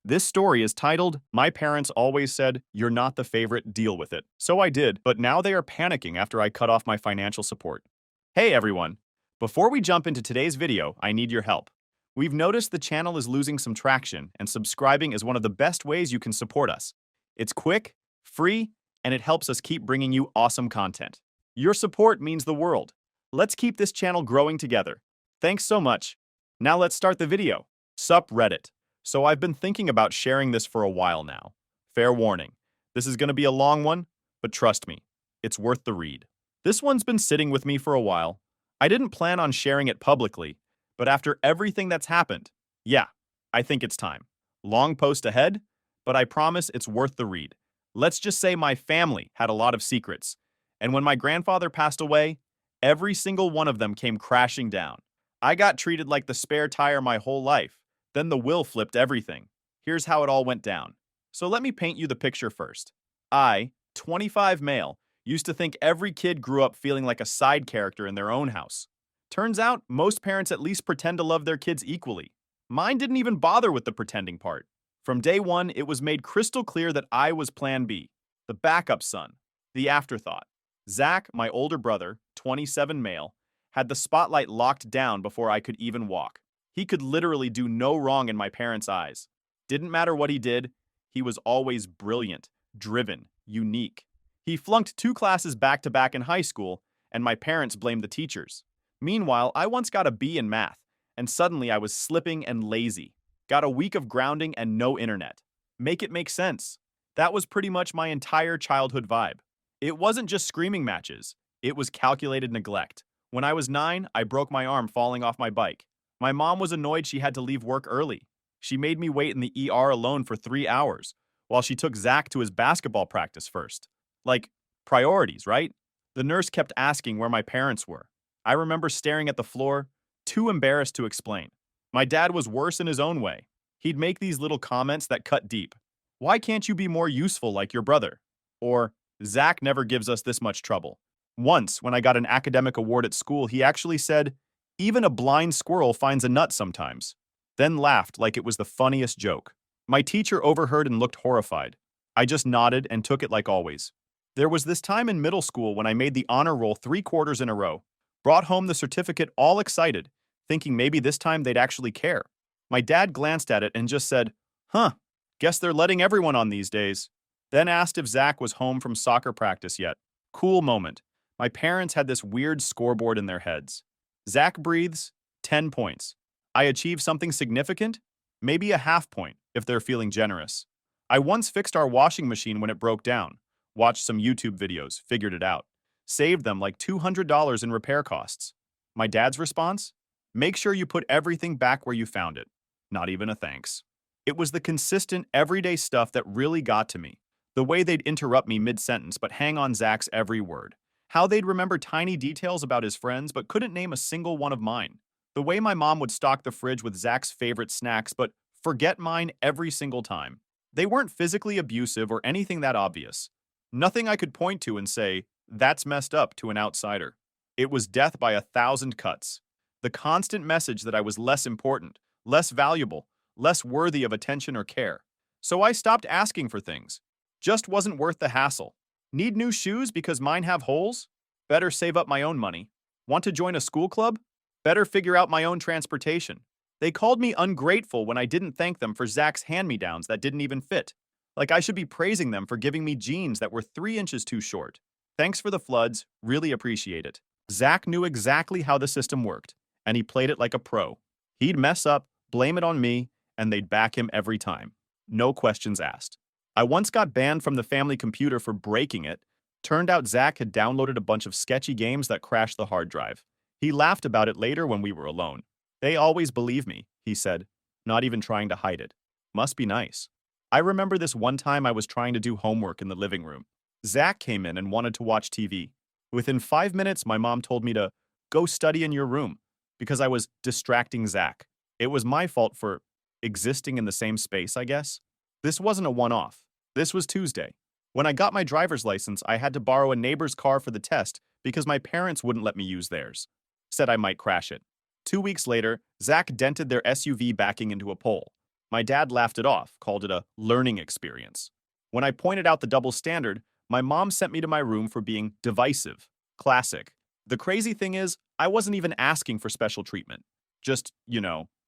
This story is titled, My Parents Always Said, You're Not the Favorite, Deal with It. So I did, but now they are panicking after I cut off my financial support. Hey everyone! Before we jump into today's video, I need your help. We've noticed the channel is losing some traction, and subscribing is one of the best ways you can support us. It's quick, free, and it helps us keep bringing you awesome content. Your support means the world. Let's keep this channel growing together. Thanks so much. Now let's start the video. Sup Reddit. So I've been thinking about sharing this for a while now. Fair warning, this is going to be a long one, but trust me, it's worth the read. This one's been sitting with me for a while. I didn't plan on sharing it publicly, but after everything that's happened, yeah, I think it's time. Long post ahead, but I promise it's worth the read. Let's just say my family had a lot of secrets, and when my grandfather passed away, every single one of them came crashing down. I got treated like the spare tire my whole life. Then the will flipped everything. Here's how it all went down. So let me paint you the picture first. I, 25 male, used to think every kid grew up feeling like a side character in their own house. Turns out, most parents at least pretend to love their kids equally. Mine didn't even bother with the pretending part. From day one, it was made crystal clear that I was Plan B, the backup son, the afterthought. Zach, my older brother, 27 male, had the spotlight locked down before I could even walk. He could literally do no wrong in my parents' eyes. Didn't matter what he did, he was always brilliant, driven, unique. He flunked 2 classes back-to-back in high school, and my parents blamed the teachers. Meanwhile, I once got a B in math, and suddenly I was slipping and lazy. Got a week of grounding and no internet. Make it make sense. That was pretty much my entire childhood vibe. It wasn't just screaming matches. It was calculated neglect. When I was 9, I broke my arm falling off my bike. My mom was annoyed she had to leave work early. She made me wait in the ER alone for 3 hours, while she took Zach to his basketball practice first. Like, priorities, right? The nurse kept asking where my parents were. I remember staring at the floor, too embarrassed to explain. My dad was worse in his own way. He'd make these little comments that cut deep. Why can't you be more useful like your brother? Or, Zach never gives us this much trouble. Once, when I got an academic award at school, he actually said, even a blind squirrel finds a nut sometimes. Then laughed like it was the funniest joke. My teacher overheard and looked horrified. I just nodded and took it like always. There was this time in middle school when I made the honor roll 3 quarters in a row. Brought home the certificate all excited, thinking maybe this time they'd actually care. My dad glanced at it and just said, huh, guess they're letting everyone on these days. Then asked if Zach was home from soccer practice yet. Cool moment. My parents had this weird scoreboard in their heads. Zach breathes, 10 points. I achieve something significant? Maybe a half point, if they're feeling generous. I once fixed our washing machine when it broke down. Watched some YouTube videos, figured it out. Saved them like $200 in repair costs. My dad's response? Make sure you put everything back where you found it. Not even a thanks. It was the consistent, everyday stuff that really got to me. The way they'd interrupt me mid-sentence but hang on Zach's every word. How they'd remember tiny details about his friends but couldn't name a single one of mine. The way my mom would stock the fridge with Zach's favorite snacks but forget mine every single time. They weren't physically abusive or anything that obvious. Nothing I could point to and say, that's messed up to an outsider. It was death by 1,000 cuts. The constant message that I was less important, less valuable, less worthy of attention or care. So I stopped asking for things. Just wasn't worth the hassle. Need new shoes because mine have holes? Better save up my own money. Want to join a school club? Better figure out my own transportation. They called me ungrateful when I didn't thank them for Zach's hand-me-downs that didn't even fit. Like I should be praising them for giving me jeans that were 3 inches too short. Thanks for the floods, really appreciate it. Zach knew exactly how the system worked, and he played it like a pro. He'd mess up, blame it on me, and they'd back him every time. No questions asked. I once got banned from the family computer for breaking it. Turned out Zach had downloaded a bunch of sketchy games that crashed the hard drive. He laughed about it later when we were alone. They always believe me, he said, not even trying to hide it. Must be nice. I remember this one time I was trying to do homework in the living room. Zach came in and wanted to watch TV. Within 5 minutes, my mom told me to go study in your room because I was distracting Zach. It was my fault for existing in the same space, I guess. This wasn't a one-off. This was Tuesday. When I got my driver's license, I had to borrow a neighbor's car for the test because my parents wouldn't let me use theirs. Said I might crash it. 2 weeks later, Zach dented their SUV backing into a pole. My dad laughed it off, called it a learning experience. When I pointed out the double standard, my mom sent me to my room for being divisive. Classic. The crazy thing is, I wasn't even asking for special treatment. Just,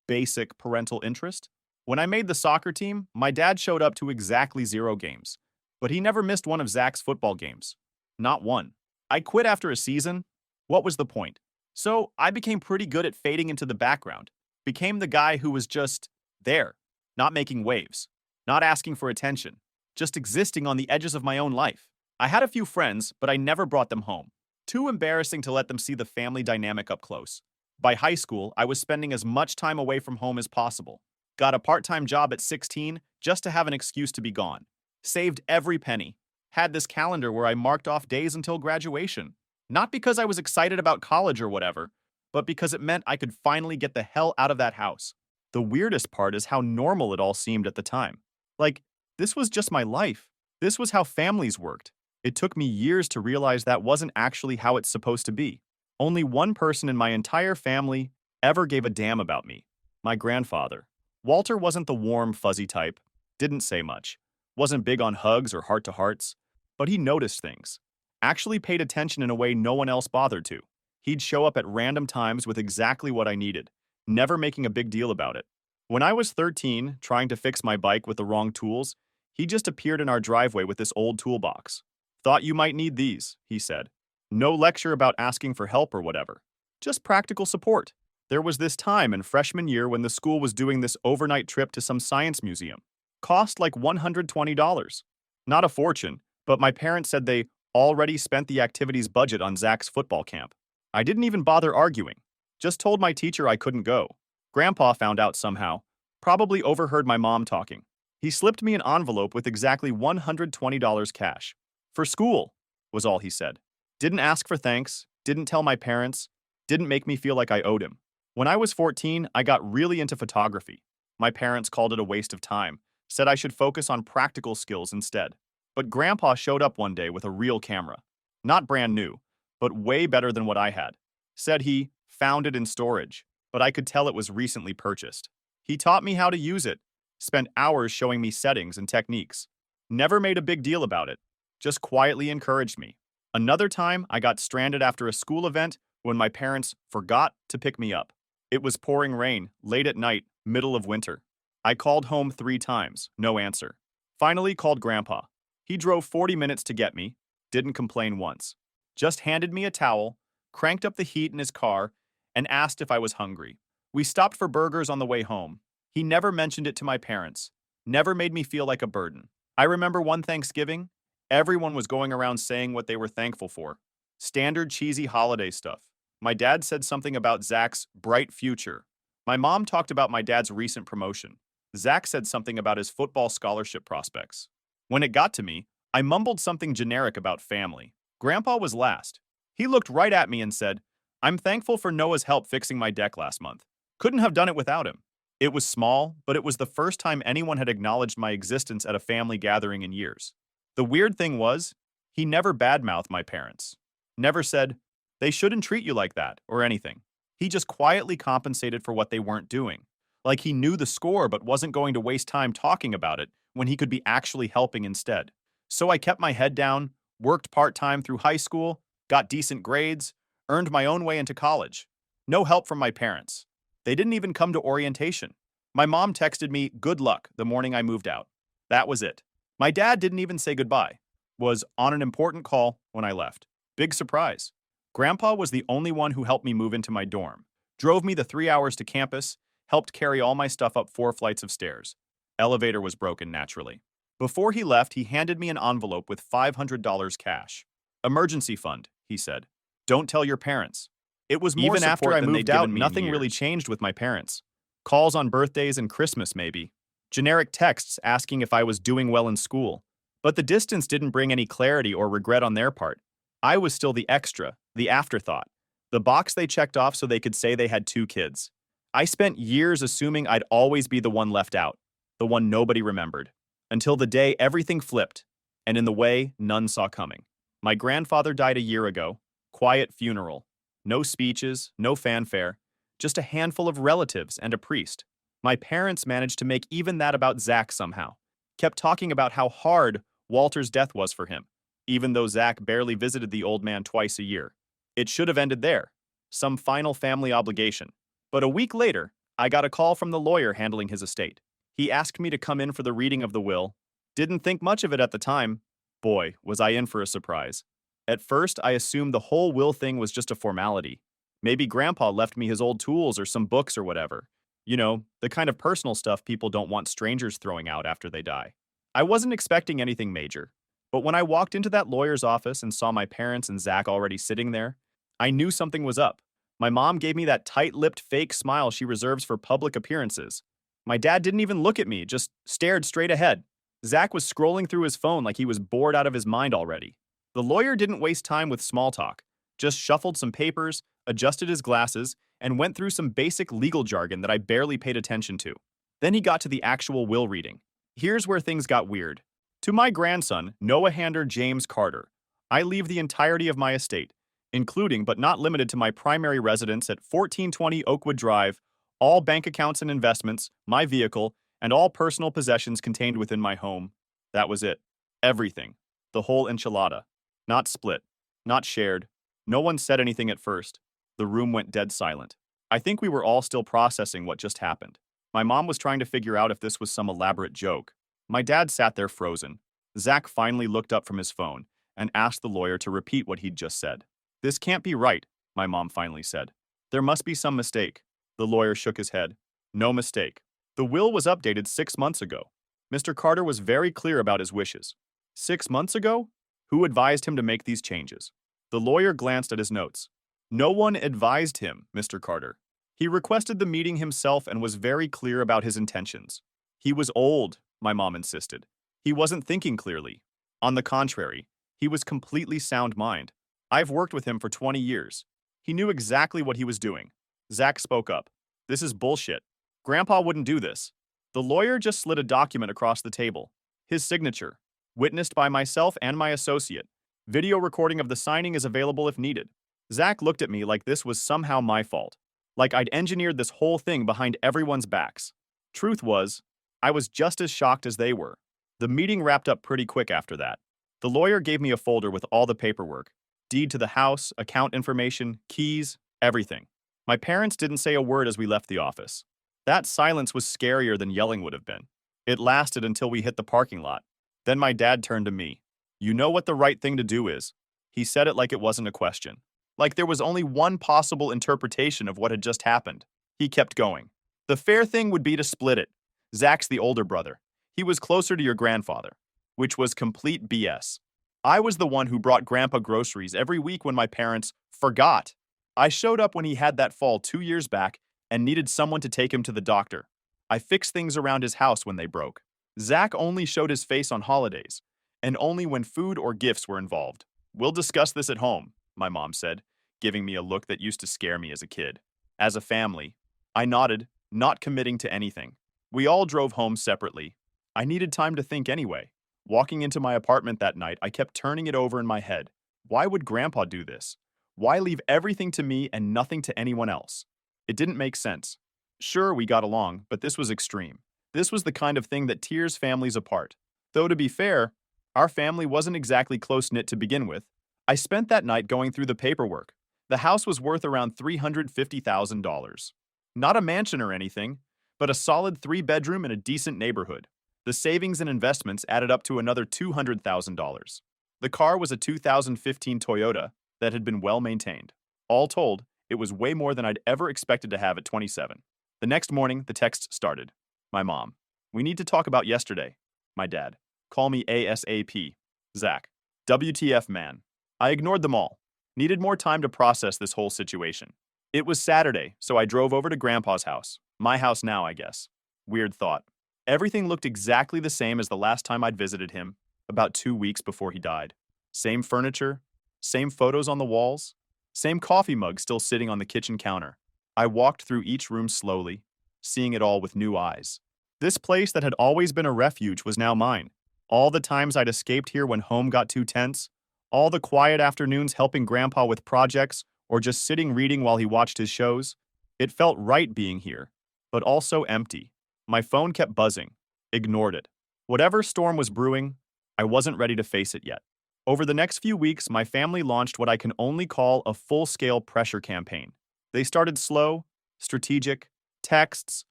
basic parental interest. When I made the soccer team, my dad showed up to exactly 0 games. But he never missed one of Zach's football games. Not one. I quit after a season. What was the point? So I became pretty good at fading into the background. Became the guy who was just there, not making waves, not asking for attention, just existing on the edges of my own life. I had a few friends, but I never brought them home. Too embarrassing to let them see the family dynamic up close. By high school, I was spending as much time away from home as possible. Got a part-time job at 16 just to have an excuse to be gone. Saved every penny. Had this calendar where I marked off days until graduation. Not because I was excited about college or whatever, but because it meant I could finally get the hell out of that house. The weirdest part is how normal it all seemed at the time. Like, this was just my life. This was how families worked. It took me years to realize that wasn't actually how it's supposed to be. Only one person in my entire family ever gave a damn about me. My grandfather. Walter wasn't the warm, fuzzy type. Didn't say much. Wasn't big on hugs or heart-to-hearts. But he noticed things. Actually paid attention in a way no one else bothered to. He'd show up at random times with exactly what I needed, never making a big deal about it. When I was 13, trying to fix my bike with the wrong tools, he just appeared in our driveway with this old toolbox. Thought you might need these, he said. No lecture about asking for help or whatever. Just practical support. There was this time in freshman year when the school was doing this overnight trip to some science museum. Cost like $120. Not a fortune, but my parents said they already spent the activity's budget on Zach's football camp. I didn't even bother arguing. Just told my teacher I couldn't go. Grandpa found out somehow. Probably overheard my mom talking. He slipped me an envelope with exactly $120 cash. For school, was all he said. Didn't ask for thanks, didn't tell my parents, didn't make me feel like I owed him. When I was 14, I got really into photography. My parents called it a waste of time, said I should focus on practical skills instead. But Grandpa showed up one day with a real camera. Not brand new, but way better than what I had. Said he found it in storage, but I could tell it was recently purchased. He taught me how to use it, spent hours showing me settings and techniques. Never made a big deal about it, just quietly encouraged me. Another time, I got stranded after a school event when my parents forgot to pick me up. It was pouring rain, late at night, middle of winter. I called home 3 times, no answer. Finally called Grandpa. He drove 40 minutes to get me, didn't complain once. Just handed me a towel, cranked up the heat in his car, and asked if I was hungry. We stopped for burgers on the way home. He never mentioned it to my parents, never made me feel like a burden. I remember one Thanksgiving, everyone was going around saying what they were thankful for. Standard cheesy holiday stuff. My dad said something about Zach's bright future. My mom talked about my dad's recent promotion. Zach said something about his football scholarship prospects. When it got to me, I mumbled something generic about family. Grandpa was last. He looked right at me and said, "I'm thankful for Noah's help fixing my deck last month. Couldn't have done it without him." It was small, but it was the first time anyone had acknowledged my existence at a family gathering in years. The weird thing was, he never badmouthed my parents. Never said, "They shouldn't treat you like that," or anything. He just quietly compensated for what they weren't doing. Like he knew the score but wasn't going to waste time talking about it when he could be actually helping instead. So I kept my head down, worked part-time through high school, got decent grades, earned my own way into college. No help from my parents. They didn't even come to orientation. My mom texted me good luck the morning I moved out. That was it. My dad didn't even say goodbye. Was on an important call when I left. Big surprise. Grandpa was the only one who helped me move into my dorm. Drove me the 3 hours to campus, helped carry all my stuff up 4 flights of stairs. Elevator was broken, naturally. Before he left, he handed me an envelope with $500 cash. Emergency fund, he said. Don't tell your parents. It was more Even after support I than moved they'd out, given me in nothing really years. changed With my parents. Calls on birthdays and Christmas, maybe. Generic texts asking if I was doing well in school. But the distance didn't bring any clarity or regret on their part. I was still the extra, the afterthought. The box they checked off so they could say they had 2 kids. I spent years assuming I'd always be the one left out, the one nobody remembered. Until the day everything flipped, and in the way none saw coming. My grandfather died a year ago. Quiet funeral. No speeches, no fanfare. Just a handful of relatives and a priest. My parents managed to make even that about Zach somehow. Kept talking about how hard Walter's death was for him, even though Zach barely visited the old man twice a year. It should have ended there. Some final family obligation. But a week later, I got a call from the lawyer handling his estate. He asked me to come in for the reading of the will. Didn't think much of it at the time. Boy, was I in for a surprise. At first, I assumed the whole will thing was just a formality. Maybe Grandpa left me his old tools or some books or whatever. You know, the kind of personal stuff people don't want strangers throwing out after they die. I wasn't expecting anything major. But when I walked into that lawyer's office and saw my parents and Zach already sitting there, I knew something was up. My mom gave me that tight-lipped fake smile she reserves for public appearances. My dad didn't even look at me, just stared straight ahead. Zach was scrolling through his phone like he was bored out of his mind already. The lawyer didn't waste time with small talk, just shuffled some papers, adjusted his glasses, and went through some basic legal jargon that I barely paid attention to. Then he got to the actual will reading. Here's where things got weird. To my grandson, Noah Hander James Carter, I leave the entirety of my estate, including but not limited to my primary residence at 1420 Oakwood Drive, all bank accounts and investments, my vehicle, and all personal possessions contained within my home. That was it. Everything. The whole enchilada. Not split. Not shared. No one said anything at first. The room went dead silent. I think we were all still processing what just happened. My mom was trying to figure out if this was some elaborate joke. My dad sat there frozen. Zach finally looked up from his phone and asked the lawyer to repeat what he'd just said. "This can't be right," my mom finally said. "There must be some mistake." The lawyer shook his head. "No mistake. The will was updated 6 months ago. Mr. Carter was very clear about his wishes." 6 months ago? Who advised him to make these changes? The lawyer glanced at his notes. "No one advised him, Mr. Carter. He requested the meeting himself and was very clear about his intentions." "He was old," my mom insisted. "He wasn't thinking clearly. On the contrary, he was completely sound mind. I've worked with him for 20 years. He knew exactly what he was doing." Zach spoke up. "This is bullshit. Grandpa wouldn't do this." The lawyer just slid a document across the table. His signature. "Witnessed by myself and my associate. Video recording of the signing is available if needed." Zach looked at me like this was somehow my fault. Like I'd engineered this whole thing behind everyone's backs. Truth was, I was just as shocked as they were. The meeting wrapped up pretty quick after that. The lawyer gave me a folder with all the paperwork. Deed to the house, account information, keys, everything. My parents didn't say a word as we left the office. That silence was scarier than yelling would have been. It lasted until we hit the parking lot. Then my dad turned to me. "You know what the right thing to do is." He said it like it wasn't a question. Like there was only one possible interpretation of what had just happened. He kept going. "The fair thing would be to split it. Zach's the older brother. He was closer to your grandfather." Which was complete BS. I was the one who brought Grandpa groceries every week when my parents forgot. I showed up when he had that fall 2 years back and needed someone to take him to the doctor. I fixed things around his house when they broke. Zach only showed his face on holidays, and only when food or gifts were involved. "We'll discuss this at home," my mom said, giving me a look that used to scare me as a kid. As a family, I nodded, not committing to anything. We all drove home separately. I needed time to think anyway. Walking into my apartment that night, I kept turning it over in my head. Why would Grandpa do this? Why leave everything to me and nothing to anyone else? It didn't make sense. Sure, we got along, but this was extreme. This was the kind of thing that tears families apart. Though to be fair, our family wasn't exactly close-knit to begin with. I spent that night going through the paperwork. The house was worth around $350,000. Not a mansion or anything, but a solid 3-bedroom in a decent neighborhood. The savings and investments added up to another $200,000. The car was a 2015 Toyota that had been well maintained. All told, it was way more than I'd ever expected to have at 27. The next morning, the text started. My mom. "We need to talk about yesterday." My dad. "Call me ASAP. Zach. WTF, man." I ignored them all. Needed more time to process this whole situation. It was Saturday, so I drove over to Grandpa's house. My house now, I guess. Weird thought. Everything looked exactly the same as the last time I'd visited him, about 2 weeks before he died. Same furniture, same photos on the walls, same coffee mug still sitting on the kitchen counter. I walked through each room slowly, seeing it all with new eyes. This place that had always been a refuge was now mine. All the times I'd escaped here when home got too tense, all the quiet afternoons helping Grandpa with projects or just sitting reading while he watched his shows. It felt right being here, but also empty. My phone kept buzzing. Ignored it. Whatever storm was brewing, I wasn't ready to face it yet. Over the next few weeks, my family launched what I can only call a full-scale pressure campaign. They started slow, strategic, texts,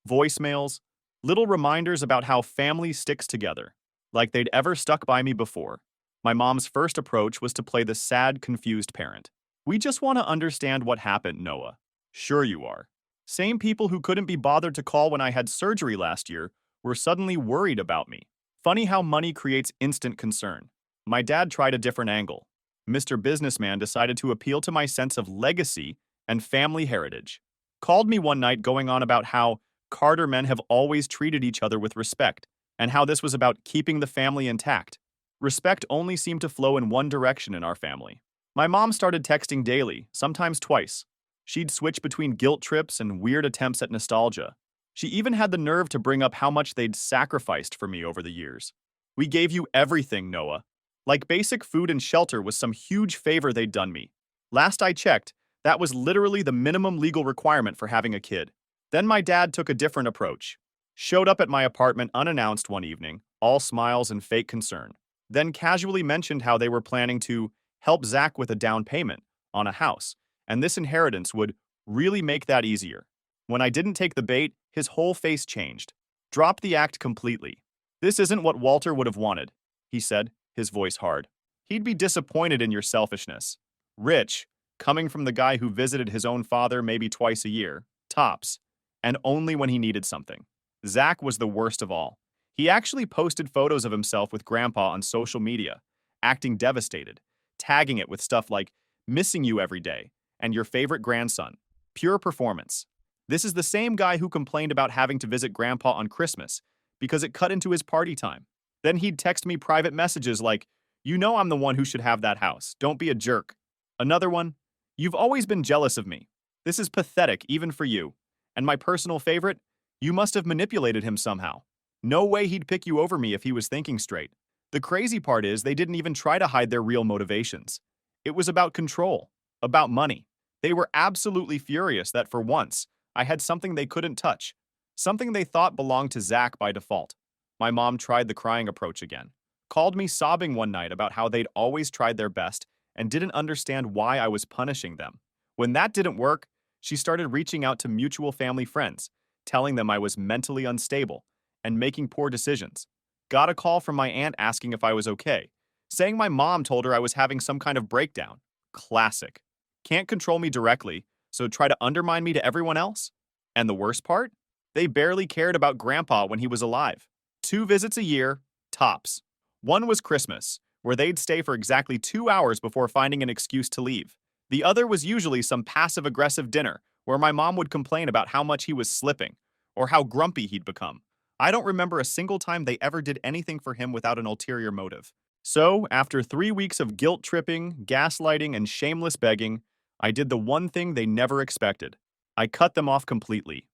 voicemails, little reminders about how family sticks together, like they'd ever stuck by me before. My mom's first approach was to play the sad, confused parent. We just want to understand what happened, Noah. Sure you are. Same people who couldn't be bothered to call when I had surgery last year were suddenly worried about me. Funny how money creates instant concern. My dad tried a different angle. Mr. Businessman decided to appeal to my sense of legacy and family heritage. Called me one night going on about how Carter men have always treated each other with respect, and how this was about keeping the family intact. Respect only seemed to flow in one direction in our family. My mom started texting daily, sometimes twice. She'd switch between guilt trips and weird attempts at nostalgia. She even had the nerve to bring up how much they'd sacrificed for me over the years. We gave you everything, Noah. Like basic food and shelter was some huge favor they'd done me. Last I checked, that was literally the minimum legal requirement for having a kid. Then my dad took a different approach. Showed up at my apartment unannounced one evening, all smiles and fake concern. Then casually mentioned how they were planning to help Zach with a down payment on a house, and this inheritance would really make that easier. When I didn't take the bait, his whole face changed. Dropped the act completely. This isn't what Walter would have wanted, he said, his voice hard. He'd be disappointed in your selfishness. Rich, coming from the guy who visited his own father maybe twice a year, tops, and only when he needed something. Zach was the worst of all. He actually posted photos of himself with Grandpa on social media, acting devastated, tagging it with stuff like, missing you every day, and your favorite grandson. Pure performance. This is the same guy who complained about having to visit Grandpa on Christmas because it cut into his party time. Then he'd text me private messages like, you know I'm the one who should have that house. Don't be a jerk. Another one, you've always been jealous of me. This is pathetic even for you. And my personal favorite, you must have manipulated him somehow. No way he'd pick you over me if he was thinking straight. The crazy part is they didn't even try to hide their real motivations. It was about control, about money. They were absolutely furious that for once, I had something they couldn't touch, something they thought belonged to Zach by default. My mom tried the crying approach again, called me sobbing one night about how they'd always tried their best and didn't understand why I was punishing them. When that didn't work, she started reaching out to mutual family friends, telling them I was mentally unstable and making poor decisions. Got a call from my aunt asking if I was okay, saying my mom told her I was having some kind of breakdown. Classic. Can't control me directly, so try to undermine me to everyone else? And the worst part? They barely cared about Grandpa when he was alive. 2 visits a year, tops. One was Christmas, where they'd stay for exactly 2 hours before finding an excuse to leave. The other was usually some passive-aggressive dinner, where my mom would complain about how much he was slipping, or how grumpy he'd become. I don't remember a single time they ever did anything for him without an ulterior motive. So, after 3 weeks of guilt-tripping, gaslighting, and shameless begging, I did the one thing they never expected. I cut them off completely.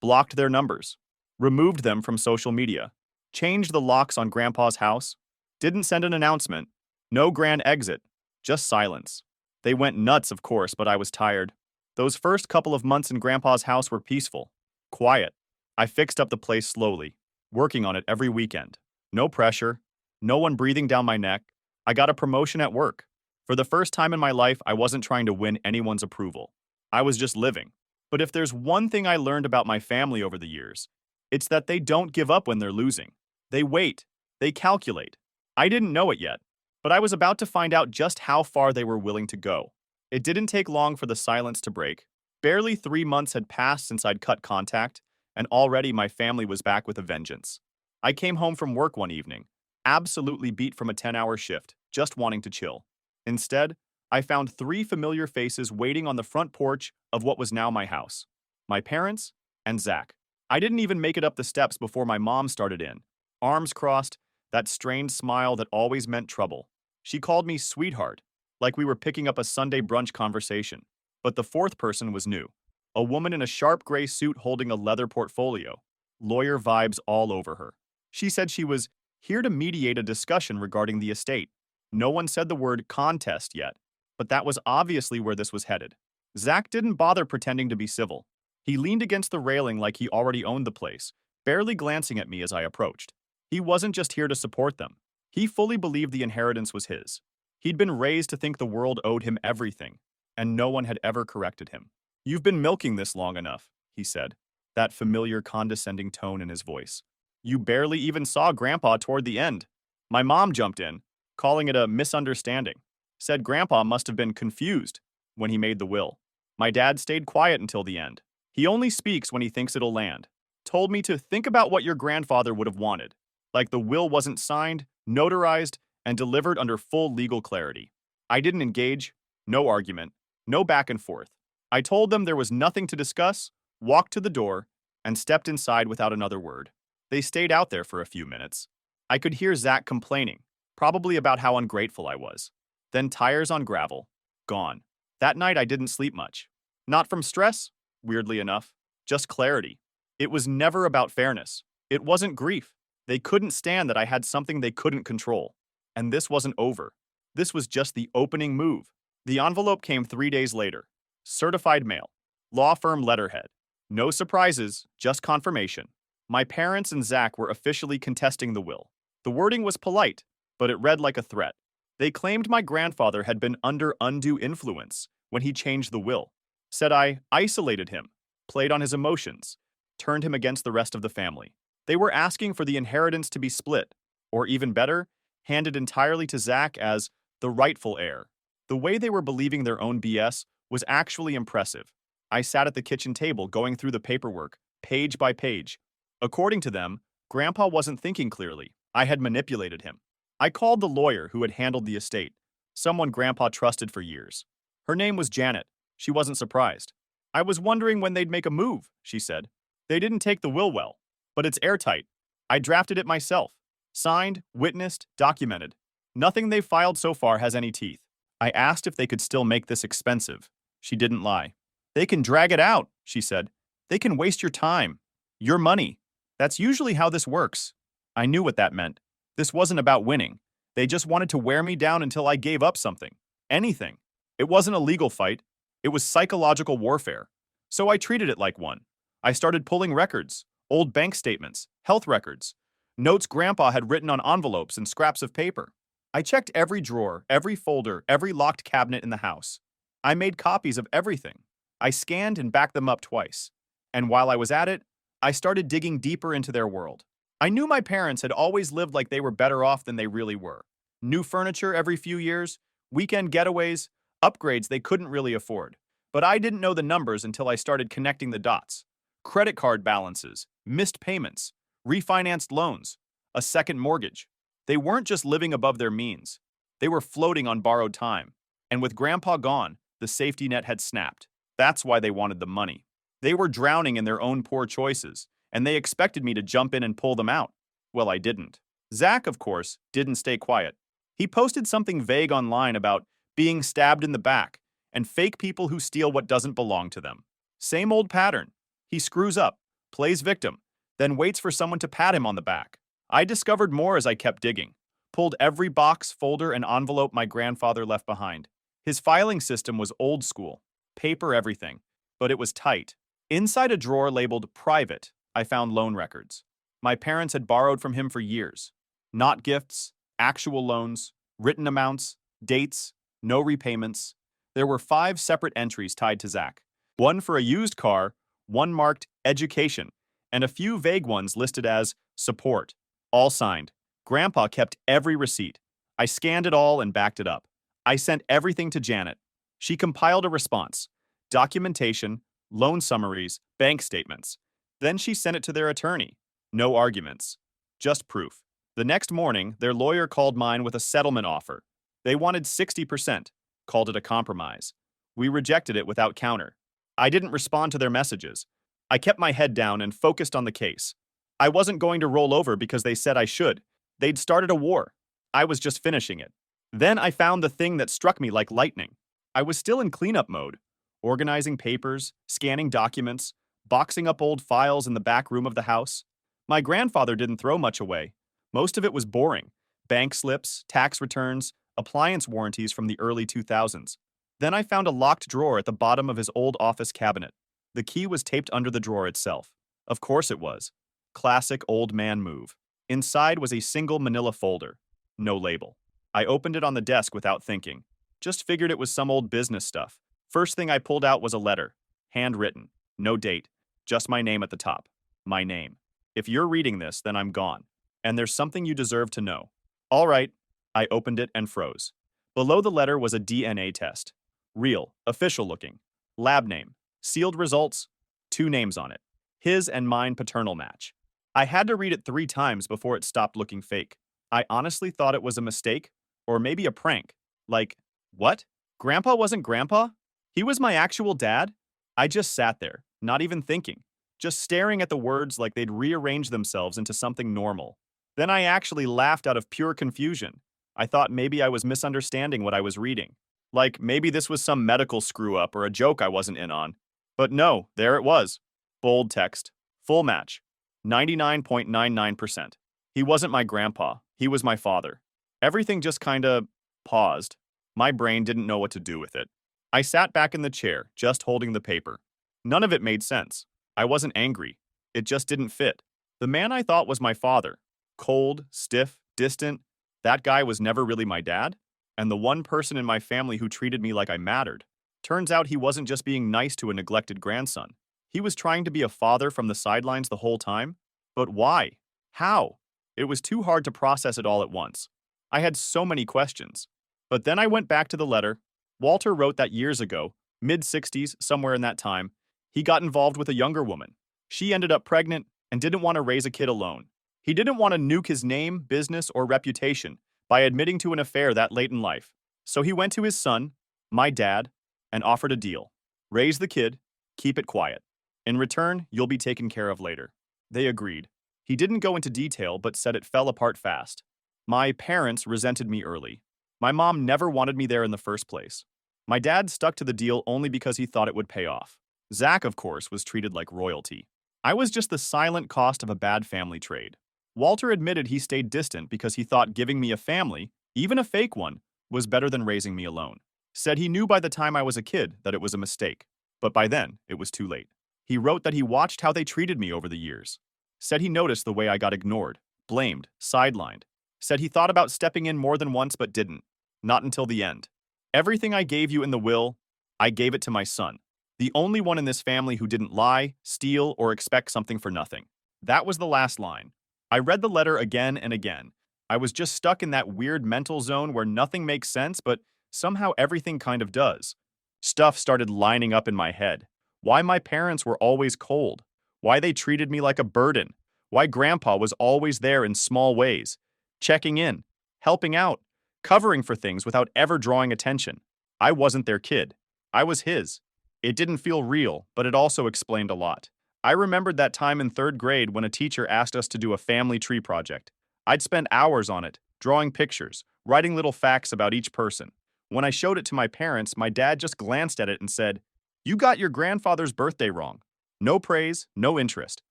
Blocked their numbers. Removed them from social media. Changed the locks on Grandpa's house. Didn't send an announcement. No grand exit. Just silence. They went nuts, of course, but I was tired. Those first couple of months in Grandpa's house were peaceful. Quiet. I fixed up the place slowly, working on it every weekend. No pressure. No one breathing down my neck. I got a promotion at work. For the first time in my life, I wasn't trying to win anyone's approval. I was just living. But if there's one thing I learned about my family over the years, it's that they don't give up when they're losing. They wait. They calculate. I didn't know it yet, but I was about to find out just how far they were willing to go. It didn't take long for the silence to break. Barely 3 months had passed since I'd cut contact, and already my family was back with a vengeance. I came home from work one evening, absolutely beat from a 10-hour shift, just wanting to chill. Instead, I found 3 familiar faces waiting on the front porch of what was now my house. My parents and Zach. I didn't even make it up the steps before my mom started in. Arms crossed, that strained smile that always meant trouble. She called me sweetheart, like we were picking up a Sunday brunch conversation. But the 4th person was new. A woman in a sharp gray suit holding a leather portfolio. Lawyer vibes all over her. She said she was here to mediate a discussion regarding the estate. No one said the word contest yet, but that was obviously where this was headed. Zach didn't bother pretending to be civil. He leaned against the railing like he already owned the place, barely glancing at me as I approached. He wasn't just here to support them. He fully believed the inheritance was his. He'd been raised to think the world owed him everything, and no one had ever corrected him. "You've been milking this long enough," he said, that familiar condescending tone in his voice. "You barely even saw Grandpa toward the end." My mom jumped in, calling it a misunderstanding. Said Grandpa must have been confused when he made the will. My dad stayed quiet until the end. He only speaks when he thinks it'll land. Told me to think about what your grandfather would have wanted. Like the will wasn't signed, notarized, and delivered under full legal clarity. I didn't engage, no argument, no back and forth. I told them there was nothing to discuss, walked to the door, and stepped inside without another word. They stayed out there for a few minutes. I could hear Zach complaining, probably about how ungrateful I was. Then tires on gravel. Gone. That night I didn't sleep much. Not from stress, weirdly enough, just clarity. It was never about fairness. It wasn't grief. They couldn't stand that I had something they couldn't control. And this wasn't over. This was just the opening move. The envelope came 3 days later. Certified mail. Law firm letterhead. No surprises, just confirmation. My parents and Zach were officially contesting the will. The wording was polite, but it read like a threat. They claimed my grandfather had been under undue influence when he changed the will. Said I isolated him, played on his emotions, turned him against the rest of the family. They were asking for the inheritance to be split, or even better, handed entirely to Zach as the rightful heir. The way they were believing their own BS was actually impressive. I sat at the kitchen table going through the paperwork, page by page. According to them, Grandpa wasn't thinking clearly. I had manipulated him. I called the lawyer who had handled the estate, someone Grandpa trusted for years. Her name was Janet. She wasn't surprised. "I was wondering when they'd make a move," she said. "They didn't take the will well, but it's airtight. I drafted it myself. Signed, witnessed, documented. Nothing they've filed so far has any teeth." I asked if they could still make this expensive. She didn't lie. "They can drag it out," she said. "They can waste your time. Your money. That's usually how this works." I knew what that meant. This wasn't about winning. They just wanted to wear me down until I gave up something. Anything. It wasn't a legal fight. It was psychological warfare. So I treated it like one. I started pulling records, old bank statements, health records, notes Grandpa had written on envelopes and scraps of paper. I checked every drawer, every folder, every locked cabinet in the house. I made copies of everything. I scanned and backed them up twice. And while I was at it, I started digging deeper into their world. I knew my parents had always lived like they were better off than they really were. New furniture every few years, weekend getaways, upgrades they couldn't really afford. But I didn't know the numbers until I started connecting the dots. Credit card balances, missed payments, refinanced loans, a second mortgage. They weren't just living above their means. They were floating on borrowed time. And with Grandpa gone, the safety net had snapped. That's why they wanted the money. They were drowning in their own poor choices, and they expected me to jump in and pull them out. Well, I didn't. Zach, of course, didn't stay quiet. He posted something vague online about being stabbed in the back and fake people who steal what doesn't belong to them. Same old pattern. He screws up, plays victim, then waits for someone to pat him on the back. I discovered more as I kept digging, pulled every box, folder, and envelope my grandfather left behind. His filing system was old school, paper everything, but it was tight. Inside a drawer labeled private, I found loan records. My parents had borrowed from him for years. Not gifts, actual loans, written amounts, dates, no repayments. There were 5 separate entries tied to Zach. One for a used car, one marked education, and a few vague ones listed as support. All signed. Grandpa kept every receipt. I scanned it all and backed it up. I sent everything to Janet. She compiled a response. Documentation, loan summaries, bank statements. Then she sent it to their attorney. No arguments. Just proof. The next morning, their lawyer called mine with a settlement offer. They wanted 60%, called it a compromise. We rejected it without counter. I didn't respond to their messages. I kept my head down and focused on the case. I wasn't going to roll over because they said I should. They'd started a war. I was just finishing it. Then I found the thing that struck me like lightning. I was still in cleanup mode, organizing papers, scanning documents, boxing up old files in the back room of the house. My grandfather didn't throw much away. Most of it was boring. Bank slips, tax returns, appliance warranties from the early 2000s. Then I found a locked drawer at the bottom of his old office cabinet. The key was taped under the drawer itself. Of course it was. Classic old man move. Inside was a single manila folder. No label. I opened it on the desk without thinking. Just figured it was some old business stuff. First thing I pulled out was a letter. Handwritten. No date. Just my name at the top. My name. If you're reading this, then I'm gone. And there's something you deserve to know. All right. I opened it and froze. Below the letter was a DNA test. Real, official looking. Lab name. Sealed results. 2 names on it. His and mine paternal match. I had to read it 3 times before it stopped looking fake. I honestly thought it was a mistake, or maybe a prank. Like, what? Grandpa wasn't Grandpa? He was my actual dad? I just sat there, not even thinking, just staring at the words like they'd rearrange themselves into something normal. Then I actually laughed out of pure confusion. I thought maybe I was misunderstanding what I was reading. Like maybe this was some medical screw-up or a joke I wasn't in on. But no, there it was. Bold text. Full match. 99.99%. He wasn't my grandpa. He was my father. Everything just kinda paused. My brain didn't know what to do with it. I sat back in the chair, just holding the paper. None of it made sense. I wasn't angry. It just didn't fit. The man I thought was my father. Cold, stiff, distant. That guy was never really my dad. And the one person in my family who treated me like I mattered. Turns out he wasn't just being nice to a neglected grandson. He was trying to be a father from the sidelines the whole time. But why? How? It was too hard to process it all at once. I had so many questions. But then I went back to the letter. Walter wrote that years ago, mid-60s, somewhere in that time, he got involved with a younger woman. She ended up pregnant and didn't want to raise a kid alone. He didn't want to nuke his name, business, or reputation by admitting to an affair that late in life. So he went to his son, my dad, and offered a deal. Raise the kid, keep it quiet. In return, you'll be taken care of later. They agreed. He didn't go into detail, but said it fell apart fast. My parents resented me early. My mom never wanted me there in the first place. My dad stuck to the deal only because he thought it would pay off. Zach, of course, was treated like royalty. I was just the silent cost of a bad family trade. Walter admitted he stayed distant because he thought giving me a family, even a fake one, was better than raising me alone. Said he knew by the time I was a kid that it was a mistake, but by then, it was too late. He wrote that he watched how they treated me over the years. Said he noticed the way I got ignored, blamed, sidelined. Said he thought about stepping in more than once but didn't. Not until the end. Everything I gave you in the will, I gave it to my son. The only one in this family who didn't lie, steal, or expect something for nothing. That was the last line. I read the letter again and again. I was just stuck in that weird mental zone where nothing makes sense, but somehow everything kind of does. Stuff started lining up in my head. Why my parents were always cold. Why they treated me like a burden. Why Grandpa was always there in small ways. Checking in. Helping out. Covering for things without ever drawing attention. I wasn't their kid. I was his. It didn't feel real, but it also explained a lot. I remembered that time in 3rd grade when a teacher asked us to do a family tree project. I'd spend hours on it, drawing pictures, writing little facts about each person. When I showed it to my parents, my dad just glanced at it and said, "You got your grandfather's birthday wrong." No praise, no interest.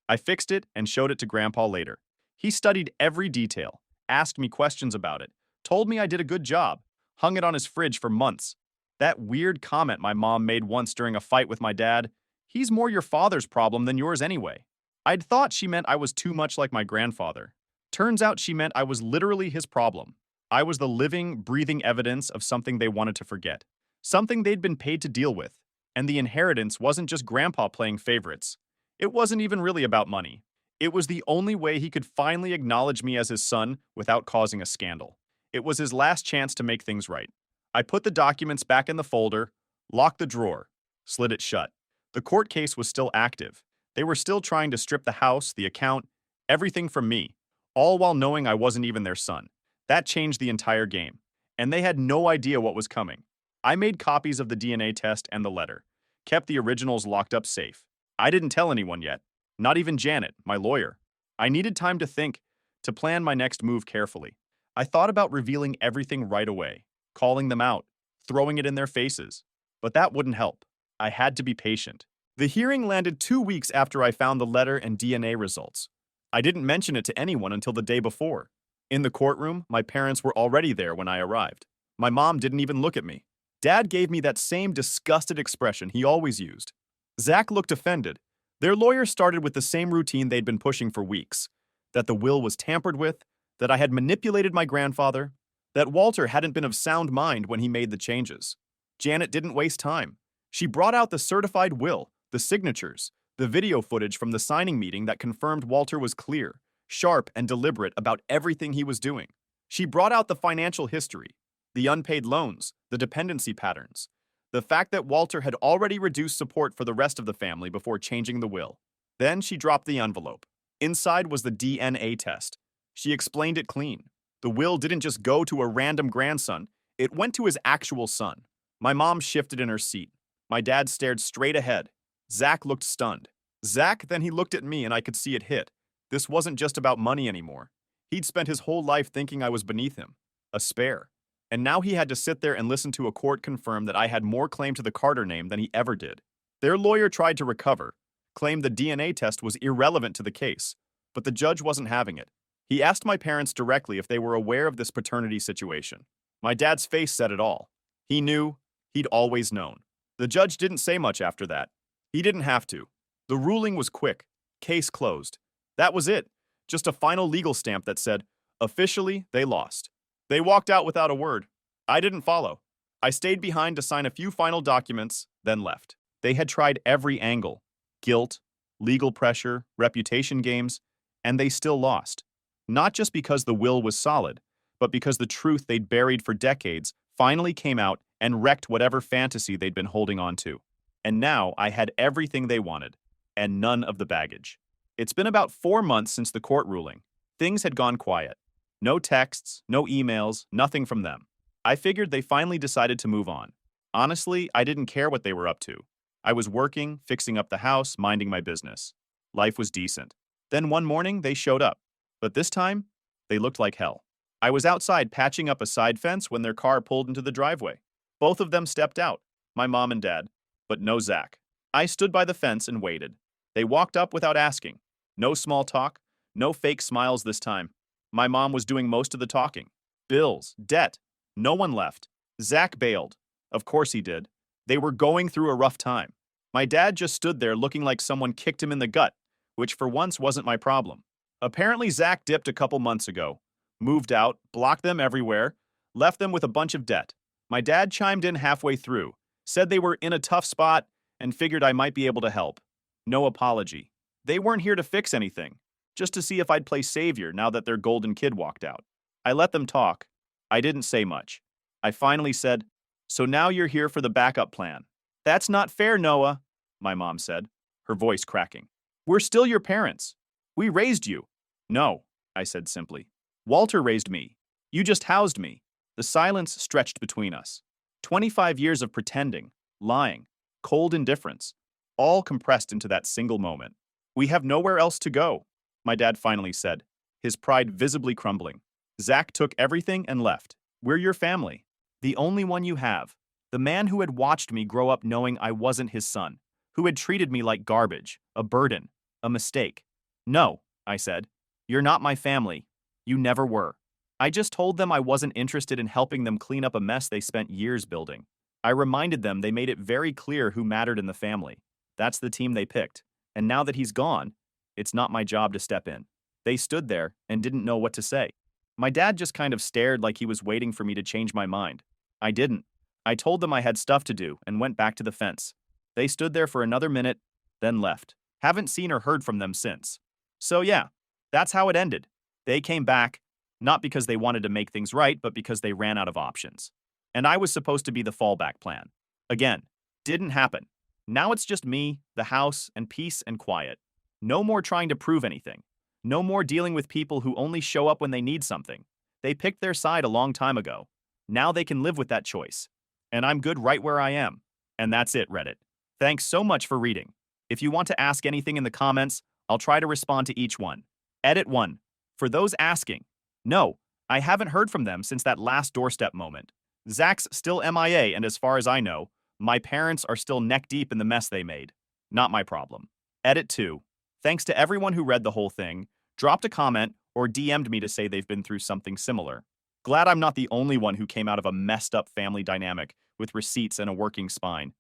I fixed it and showed it to Grandpa later. He studied every detail, asked me questions about it, told me I did a good job, hung it on his fridge for months. That weird comment my mom made once during a fight with my dad, "He's more your father's problem than yours anyway." I'd thought she meant I was too much like my grandfather. Turns out she meant I was literally his problem. I was the living, breathing evidence of something they wanted to forget. Something they'd been paid to deal with. And the inheritance wasn't just Grandpa playing favorites. It wasn't even really about money. It was the only way he could finally acknowledge me as his son without causing a scandal. It was his last chance to make things right. I put the documents back in the folder, locked the drawer, slid it shut. The court case was still active. They were still trying to strip the house, the account, everything from me, all while knowing I wasn't even their son. That changed the entire game. And they had no idea what was coming. I made copies of the DNA test and the letter, kept the originals locked up safe. I didn't tell anyone yet, not even Janet, my lawyer. I needed time to think, to plan my next move carefully. I thought about revealing everything right away, calling them out, throwing it in their faces. But that wouldn't help. I had to be patient. The hearing landed 2 weeks after I found the letter and DNA results. I didn't mention it to anyone until the day before. In the courtroom, my parents were already there when I arrived. My mom didn't even look at me. Dad gave me that same disgusted expression he always used. Zach looked offended. Their lawyer started with the same routine they'd been pushing for weeks, that the will was tampered with, that I had manipulated my grandfather, that Walter hadn't been of sound mind when he made the changes. Janet didn't waste time. She brought out the certified will, the signatures, the video footage from the signing meeting that confirmed Walter was clear, sharp, and deliberate about everything he was doing. She brought out the financial history, the unpaid loans, the dependency patterns, the fact that Walter had already reduced support for the rest of the family before changing the will. Then she dropped the envelope. Inside was the DNA test. She explained it clean. The will didn't just go to a random grandson, it went to his actual son. My mom shifted in her seat. My dad stared straight ahead. Zach looked stunned. Then he looked at me and I could see it hit. This wasn't just about money anymore. He'd spent his whole life thinking I was beneath him, a spare. And now he had to sit there and listen to a court confirm that I had more claim to the Carter name than he ever did. Their lawyer tried to recover, claimed the DNA test was irrelevant to the case, but the judge wasn't having it. He asked my parents directly if they were aware of this paternity situation. My dad's face said it all. He knew, he'd always known. The judge didn't say much after that. He didn't have to. The ruling was quick. Case closed. That was it. Just a final legal stamp that said, officially, they lost. They walked out without a word. I didn't follow. I stayed behind to sign a few final documents, then left. They had tried every angle. Guilt, legal pressure, reputation games, and they still lost. Not just because the will was solid, but because the truth they'd buried for decades finally came out and wrecked whatever fantasy they'd been holding on to. And now I had everything they wanted, and none of the baggage. It's been about 4 months since the court ruling. Things had gone quiet. No texts, no emails, nothing from them. I figured they finally decided to move on. Honestly, I didn't care what they were up to. I was working, fixing up the house, minding my business. Life was decent. Then one morning, they showed up. But this time, they looked like hell. I was outside patching up a side fence when their car pulled into the driveway. Both of them stepped out, my mom and dad, but no Zach. I stood by the fence and waited. They walked up without asking. No small talk, no fake smiles this time. My mom was doing most of the talking. Bills, debt. No one left. Zach bailed. Of course he did. They were going through a rough time. My dad just stood there looking like someone kicked him in the gut, which for once wasn't my problem. Apparently Zach dipped a couple months ago, moved out, blocked them everywhere, left them with a bunch of debt. My dad chimed in halfway through, said they were in a tough spot, and figured I might be able to help. No apology. They weren't here to fix anything, just to see if I'd play savior now that their golden kid walked out. I let them talk. I didn't say much. I finally said, "So now you're here for the backup plan." "That's not fair, Noah," my mom said, her voice cracking. "We're still your parents. We raised you." "No," I said simply. "Walter raised me. You just housed me." The silence stretched between us. 25 years of pretending, lying, cold indifference, all compressed into that single moment. "We have nowhere else to go," my dad finally said, his pride visibly crumbling. "Zach took everything and left. We're your family. The only one you have. The man who had watched me grow up knowing I wasn't his son, who had treated me like garbage, a burden, a mistake." "No," I said. "You're not my family. You never were." I just told them I wasn't interested in helping them clean up a mess they spent years building. I reminded them they made it very clear who mattered in the family. That's the team they picked. And now that he's gone, it's not my job to step in. They stood there and didn't know what to say. My dad just kind of stared like he was waiting for me to change my mind. I didn't. I told them I had stuff to do and went back to the fence. They stood there for another minute, then left. Haven't seen or heard from them since. So yeah, that's how it ended. They came back, not because they wanted to make things right, but because they ran out of options. And I was supposed to be the fallback plan. Again, didn't happen. Now it's just me, the house, and peace and quiet. No more trying to prove anything. No more dealing with people who only show up when they need something. They picked their side a long time ago. Now they can live with that choice. And I'm good right where I am. And that's it, Reddit. Thanks so much for reading. If you want to ask anything in the comments, I'll try to respond to each one. Edit 1. For those asking, no, I haven't heard from them since that last doorstep moment. Zach's still MIA, and as far as I know, my parents are still neck deep in the mess they made. Not my problem. Edit 2. Thanks to everyone who read the whole thing, dropped a comment, or DM'd me to say they've been through something similar. Glad I'm not the only one who came out of a messed up family dynamic with receipts and a working spine.